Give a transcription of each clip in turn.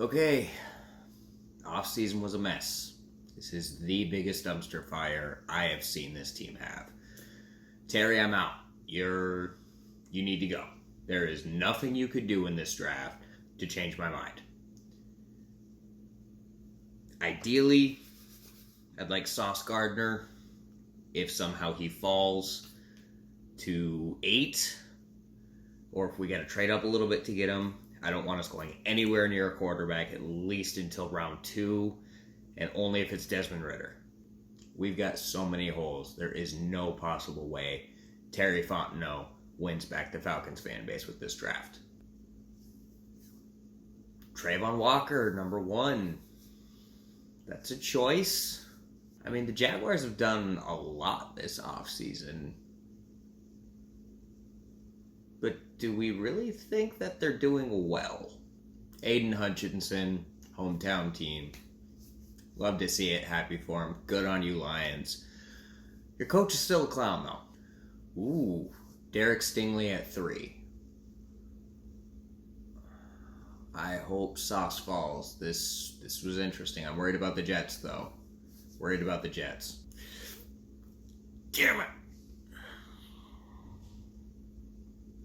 Okay, offseason was a mess. This is the biggest dumpster fire I have seen this team have. Terry, I'm out. You need to go. There is nothing you could do in this draft to change my mind. Ideally, I'd like Sauce Gardner if somehow he falls to 8, or if we got to trade up a little bit to get him. I don't want us going anywhere near a quarterback, at least until round 2, and only if it's Desmond Ridder. We've got so many holes. There is no possible way Terry Fontenot wins back the Falcons fan base with this draft. Trayvon Walker, number 1. That's a choice. I mean, the Jaguars have done a lot this offseason. But do we really think that they're doing well? Aiden Hutchinson, hometown team. Love to see it. Happy for him. Good on you, Lions. Your coach is still a clown, though. Ooh, Derek Stingley at 3. I hope Sauce falls. This was interesting. I'm worried about the Jets, though. Worried about the Jets. Damn it!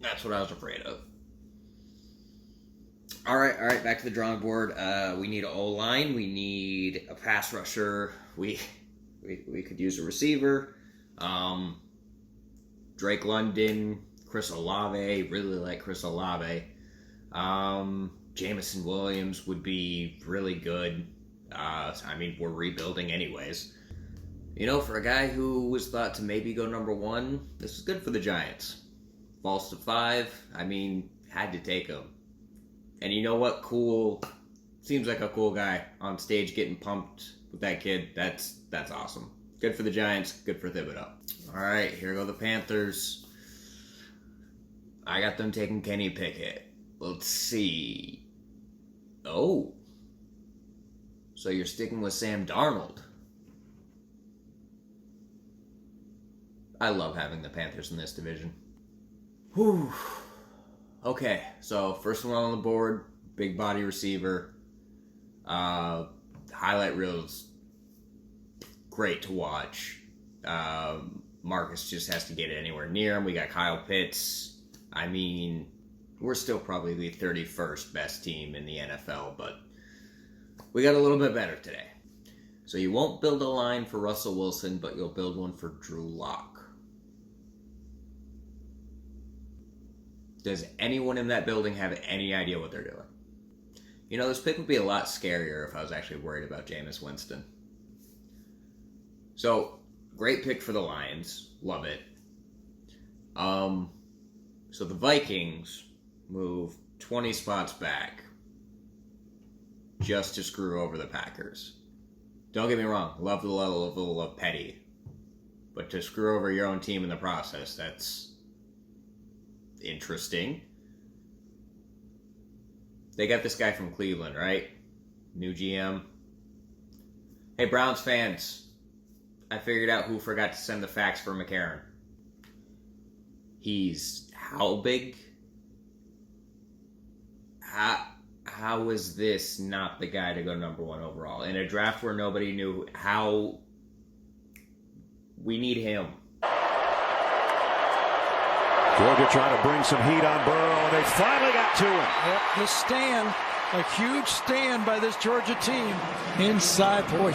That's what I was afraid of. All right, back to the drawing board. We need an O-line. We need a pass rusher. We could use a receiver. Drake London, Chris Olave. Really like Chris Olave. Jamison Williams would be really good. I mean, we're rebuilding anyways. You know, for a guy who was thought to maybe go number 1, this is good for the Giants. Falls to 5, I mean, had to take him. And you know what? Cool. Seems like a cool guy on stage getting pumped with that kid. That's awesome. Good for the Giants. Good for Thibodeau. All right, here go the Panthers. I got them taking Kenny Pickett. Let's see. Oh. So you're sticking with Sam Darnold. I love having the Panthers in this division. Whew. Okay, so first one on the board, big body receiver. Highlight reels, great to watch. Marcus just has to get it anywhere near him. We got Kyle Pitts. I mean, we're still probably the 31st best team in the NFL, but we got a little bit better today. So you won't build a line for Russell Wilson, but you'll build one for Drew Lock. Does anyone in that building have any idea what they're doing? You know, this pick would be a lot scarier if I was actually worried about Jameis Winston. So, great pick for the Lions. Love it. So the Vikings move 20 spots back just to screw over the Packers. Don't get me wrong, love the level of petty. But to screw over your own team in the process, that's interesting. They got this guy from Cleveland, right? New GM. Hey, Browns fans. I figured out who forgot to send the fax for McCarron. He's how big? How is this not the guy to go number 1 overall? In a draft where nobody knew how... We need him. Georgia trying to bring some heat on Burrow, and they finally got to him. Yep, the stand, a huge stand by this Georgia team. Inside, boy,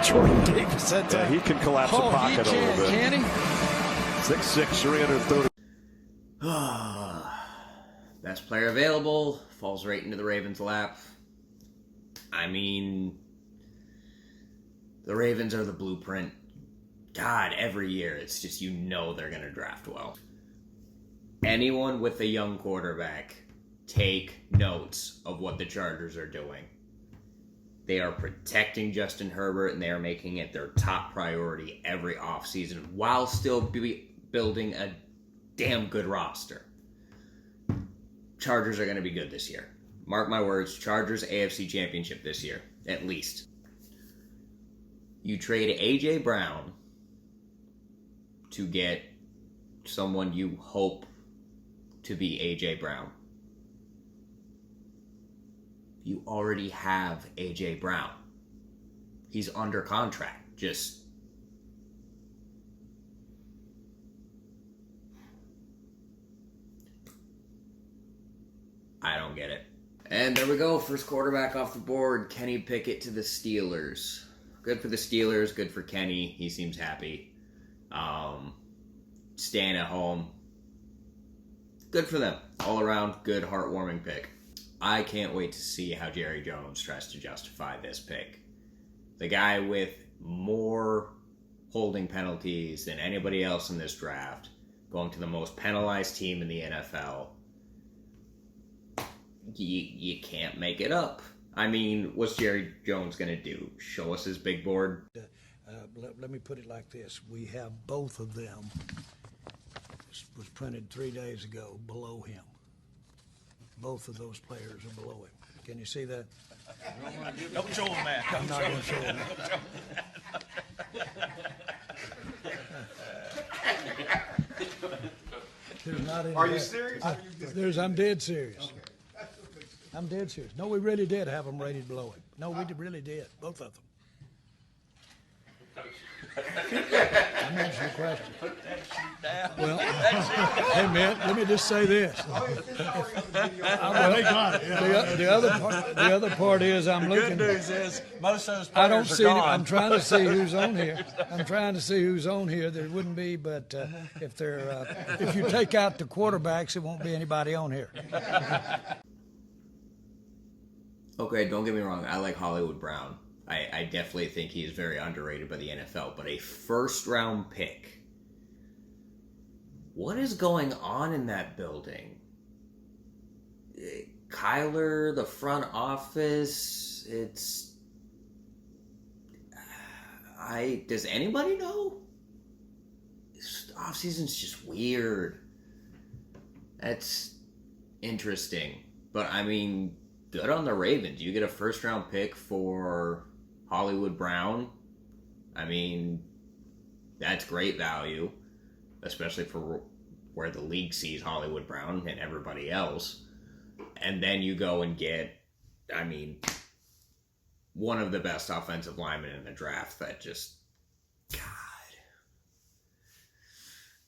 Jordan Davis that time. Yeah, he can collapse the pocket a little bit. Can he? 6'6", 330. Best player available, falls right into the Ravens' lap. I mean, the Ravens are the blueprint. God, every year, it's just, you know they're going to draft well. Anyone with a young quarterback, take notes of what the Chargers are doing. They are protecting Justin Herbert, and they are making it their top priority every offseason while still building a damn good roster. Chargers are going to be good this year. Mark my words, Chargers AFC Championship this year, at least. You trade A.J. Brown to get someone you hope to be A.J. Brown. You already have A.J. Brown. He's under contract. I don't get it. And there we go. First quarterback off the board. Kenny Pickett to the Steelers. Good for the Steelers. Good for Kenny. He seems happy. Staying at home. Good for them. All around, good, heartwarming pick. I can't wait to see how Jerry Jones tries to justify this pick. The guy with more holding penalties than anybody else in this draft, going to the most penalized team in the NFL. You can't make it up. I mean, what's Jerry Jones going to do? Show us his big board? Let me put it like this. We have both of them. This was printed 3 days ago below him. Both of those players are below him. Can you see that? Don't show him that. I'm not going to show him that. Are you serious? I'm dead serious. I'm dead serious. No, we really did have them rated below him. No, we really did. Both of them. I'm answering your question. Put that shit down. Well, hey, man, let me just say this. The other part is I'm looking. Good news is most of those I players don't are see. gone. I'm trying to see who's on here. There wouldn't be, but if you take out the quarterbacks, it won't be anybody on here. Okay, don't get me wrong. I like Hollywood Brown. I definitely think he is very underrated by the NFL. But a first-round pick. What is going on in that building? Kyler, the front office, does anybody know? This offseason's just weird. That's interesting. But, I mean, good on the Ravens. You get a first-round pick for Hollywood Brown. I mean, that's great value, especially for where the league sees Hollywood Brown and everybody else. And then you go and get, I mean, one of the best offensive linemen in the draft that just, God.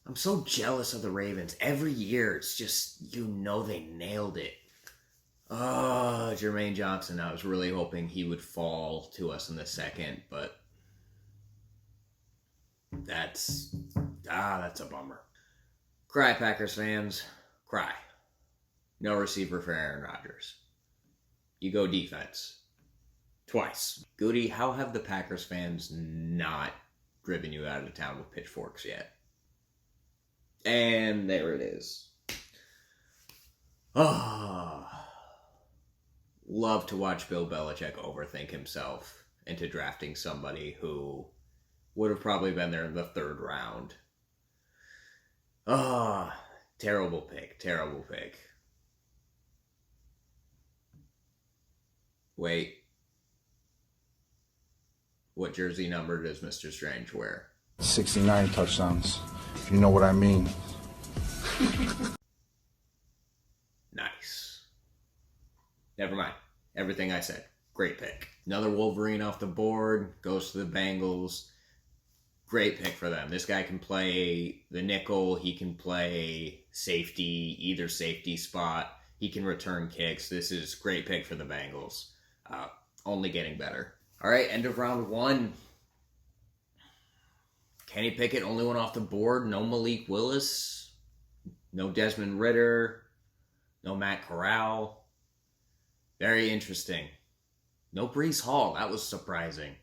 I'm so jealous of the Ravens. Every year, it's just, they nailed it. Oh, Jermaine Johnson. I was really hoping he would fall to us in the second, but that's a bummer. Cry, Packers fans. Cry. No receiver for Aaron Rodgers. You go defense. Twice. Goody, how have the Packers fans not driven you out of town with pitchforks yet? And there it is. Love to watch Bill Belichick overthink himself into drafting somebody who would have probably been there in the third round. Terrible pick. Wait. What jersey number does Mr. Strange wear? 69 touchdowns, if you know what I mean. Nice. Never mind. Everything I said. Great pick. Another Wolverine off the board. Goes to the Bengals. Great pick for them. This guy can play the nickel. He can play safety, either safety spot. He can return kicks. This is a great pick for the Bengals. Only getting better. All right, end of round one. Kenny Pickett, only one off the board. No Malik Willis. No Desmond Ridder. No Matt Corral. Very interesting. No Breece Hall. That was surprising.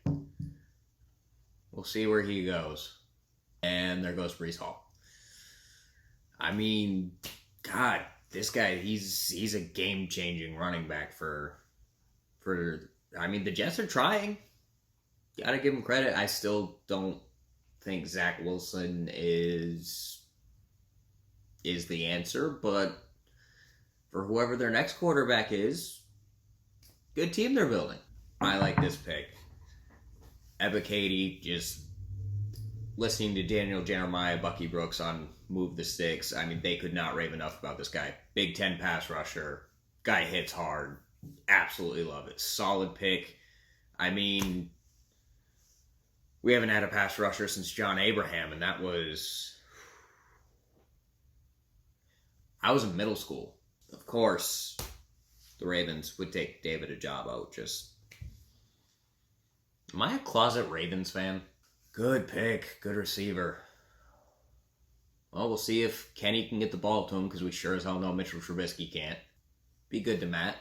We'll see where he goes. And there goes Breece Hall. I mean, God, this guy, he's a game-changing running back for I mean, the Jets are trying. Gotta give him credit. I still don't think Zach Wilson is the answer, but for whoever their next quarterback is, good team they're building. I like this pick. Ebiketie, just listening to Daniel Jeremiah, Bucky Brooks on Move the Sticks. I mean, they could not rave enough about this guy. Big Ten pass rusher. Guy hits hard. Absolutely love it. Solid pick. I mean, we haven't had a pass rusher since John Abraham, and I was in middle school. Of course, the Ravens would take David Ajabo. Am I a closet Ravens fan? Good pick. Good receiver. Well, we'll see if Kenny can get the ball to him, because we sure as hell know Mitchell Trubisky can't. Be good to Matt.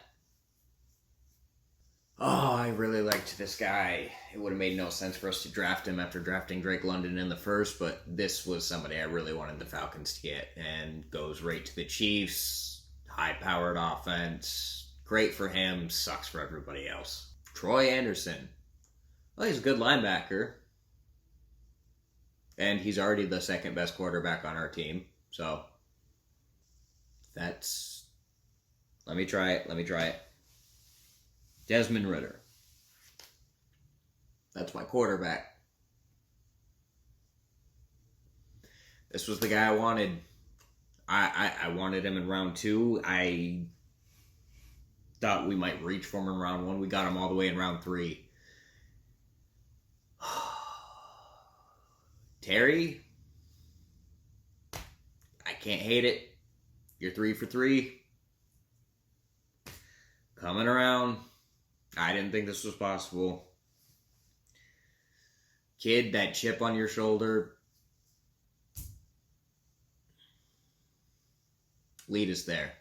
Oh, I really liked this guy. It would have made no sense for us to draft him after drafting Drake London in the first, but this was somebody I really wanted the Falcons to get, and goes right to the Chiefs. High-powered offense. Great for him, sucks for everybody else. Troy Anderson. Well, he's a good linebacker. And he's already the second best quarterback on our team. So, that's... Let me try it. Desmond Ridder. That's my quarterback. This was the guy I wanted. I wanted him in round 2. I thought we might reach for him in round 1. We got him all the way in round 3. Terry, I can't hate it. You're 3 for 3. Coming around. I didn't think this was possible. Kid, that chip on your shoulder. Lead us there.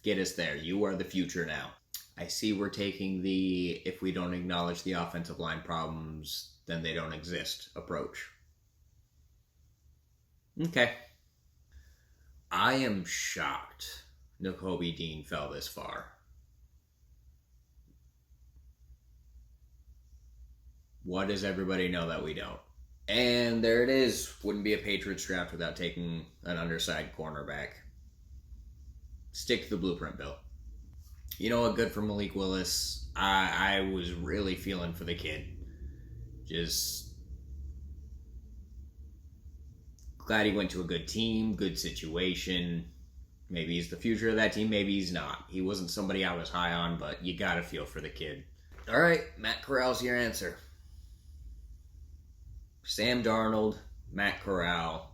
Get us there. You are the future now. I see we're taking the if we don't acknowledge the offensive line problems, then they don't exist approach. Okay. I am shocked Nakobe Dean fell this far. What does everybody know that we don't? And there it is. Wouldn't be a Patriots draft without taking an undersized cornerback. Stick to the blueprint, Bill. You know what? Good for Malik Willis. I was really feeling for the kid. Just glad he went to a good team, good situation. Maybe he's the future of that team, maybe he's not. He wasn't somebody I was high on, but you gotta feel for the kid. All right, Matt Corral's your answer. Sam Darnold, Matt Corral.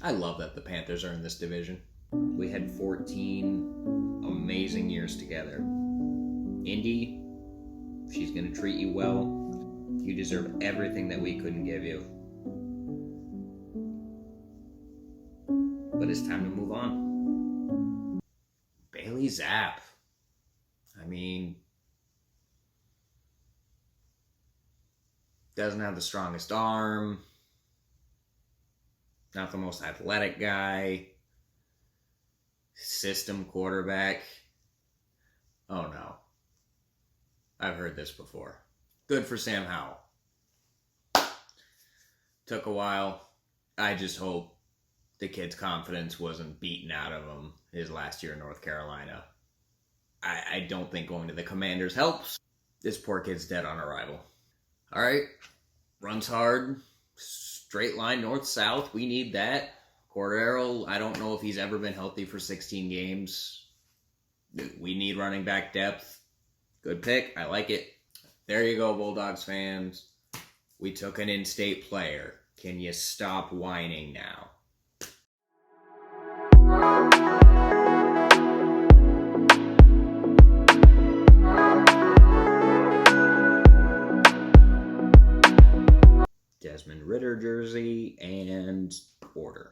I love that the Panthers are in this division. We had 14 amazing years together. Indy, she's going to treat you well. You deserve everything that we couldn't give you. But it's time to move on. Bailey Zapp. I mean, doesn't have the strongest arm. Not the most athletic guy. System quarterback. Oh no. I've heard this before. Good for Sam Howell. Took a while. I just hope the kid's confidence wasn't beaten out of him his last year in North Carolina. I don't think going to the Commanders helps. This poor kid's dead on arrival. Alright. Runs hard. Straight line north-south. We need that. Cordero, I don't know if he's ever been healthy for 16 games. We need running back depth. Good pick. I like it. There you go, Bulldogs fans. We took an in-state player. Can you stop whining now? Desmond Ridder jersey and order.